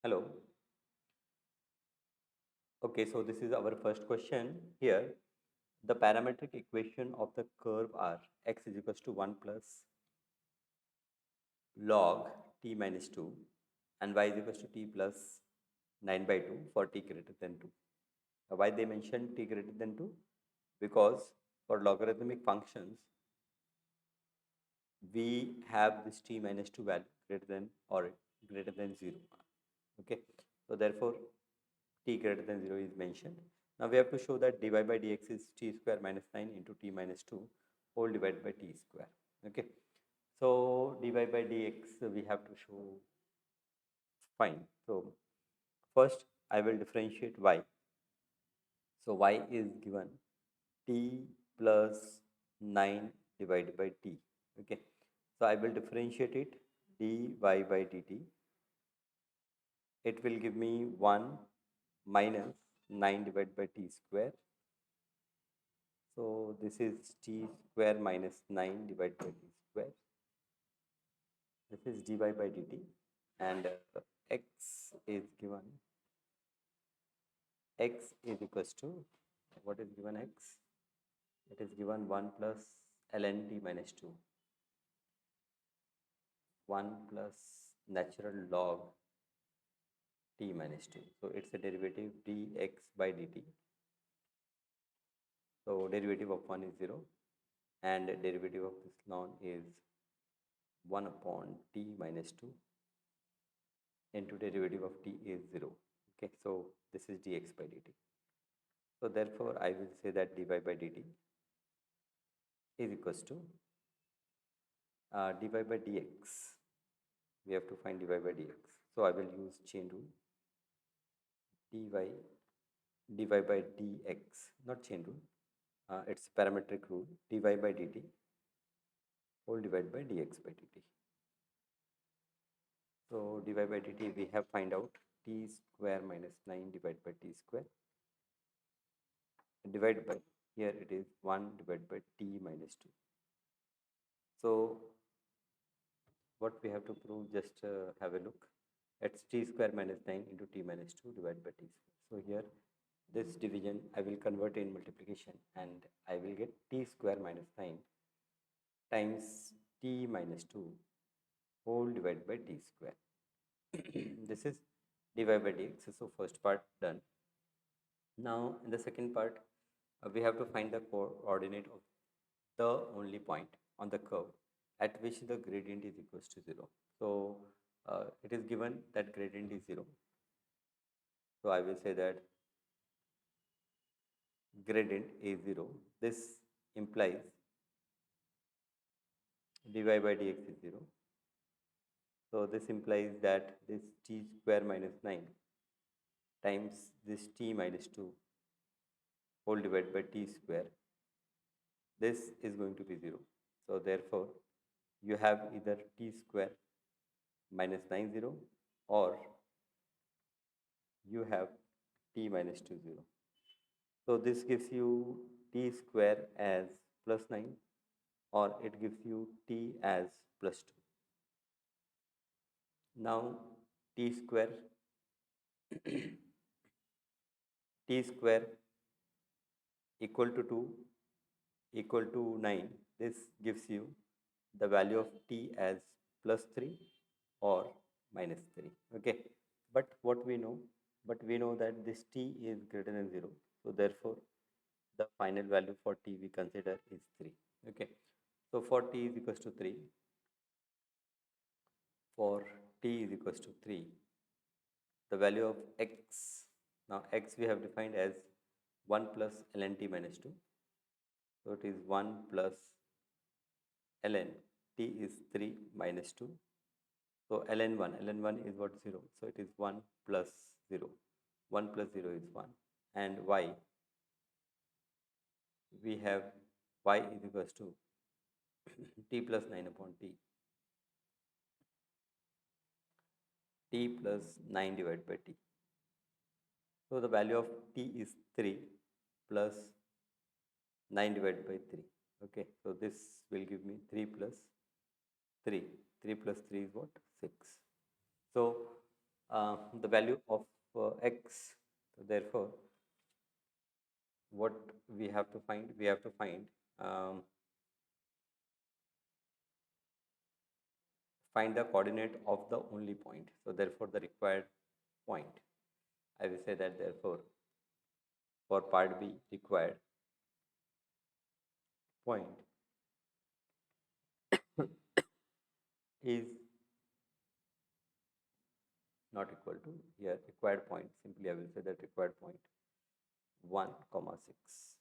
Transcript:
Hello. Okay, so this is our first question here. The parametric equation of the curve are x is equals to 1 plus log t minus 2 and y is equals to t plus 9 by 2 for t greater than 2. Why they mentioned t greater than 2? Because for logarithmic functions, we have this t minus 2 value greater than or greater than 0. Okay, so therefore t greater than 0 is mentioned. Now we have to show that dy by dx is t square minus 9 into t minus 2 whole divided by t square. Okay, so dy by dx we have to show. Fine. So first I will differentiate y. So y is given t plus 9 divided by t. Okay, so I will differentiate it dy by dt. It will give me 1 minus 9 divided by t square. So this is t square minus 9 divided by t square. This is dy by dt and x is given. X is equals to, what is given x? It is given 1 plus ln t minus 2. 1 plus natural log t minus 2. So it's a derivative dx by dt. So derivative of 1 is 0 and derivative of this ln is 1 upon t minus 2 into derivative of t is 0. Okay, so this is dx by dt. So therefore, I will say that dy by dt is equals to dy by dx. We have to find dy by dx. So I will use chain rule. dy by dx, not chain rule. It's parametric rule. Dy by dt whole divided by dx by dt. So dy by dt we have find out t square minus 9 divided by t square divided by, here it is 1 divided by t minus 2. So what we have to prove, just have a look. It's t square minus 9 into t minus 2 divided by t square. So here this division I will convert in multiplication and I will get t square minus 9 times t minus 2 whole divided by t square. This is dy by dx. So first part done. Now in the second part, we have to find the coordinate of the only point on the curve at which the gradient is equals to 0. So it is given that gradient is 0. So I will say that gradient is 0. This implies dy by dx is 0. So this implies that this t square minus 9 times this t minus 2 whole divided by t square, this is going to be 0. So therefore, you have either t square minus 9 0 or you have t minus 2 0. So this gives you t square as plus 9 or it gives you t as plus 2. Now t square t square equal to 2 equal to 9. This gives you the value of t as plus 3 or minus 3. Okay, but what we know, but we know that this t is greater than 0. So therefore, the final value for t we consider is 3. Okay, so for t is equals to 3, for t is equals to 3, the value of x, now x we have defined as 1 plus ln t minus 2. So it is 1 plus ln t is 3 minus 2. So ln1 is what? 0. So it is 1 plus 0. 1 plus 0 is 1. And y, we have y is equals to t plus 9 upon t. T plus 9 divided by t. So the value of t is 3 plus 9 divided by 3. Okay, so this will give me 3 plus 3. 3 plus 3 is what? 6. So the value of x. So therefore, what we have to find? We have to find the coordinate of the only point. So therefore, the required point. I will say that therefore, for part B, required point is not equal to, here required point, simply I will say that required point 1 comma 6.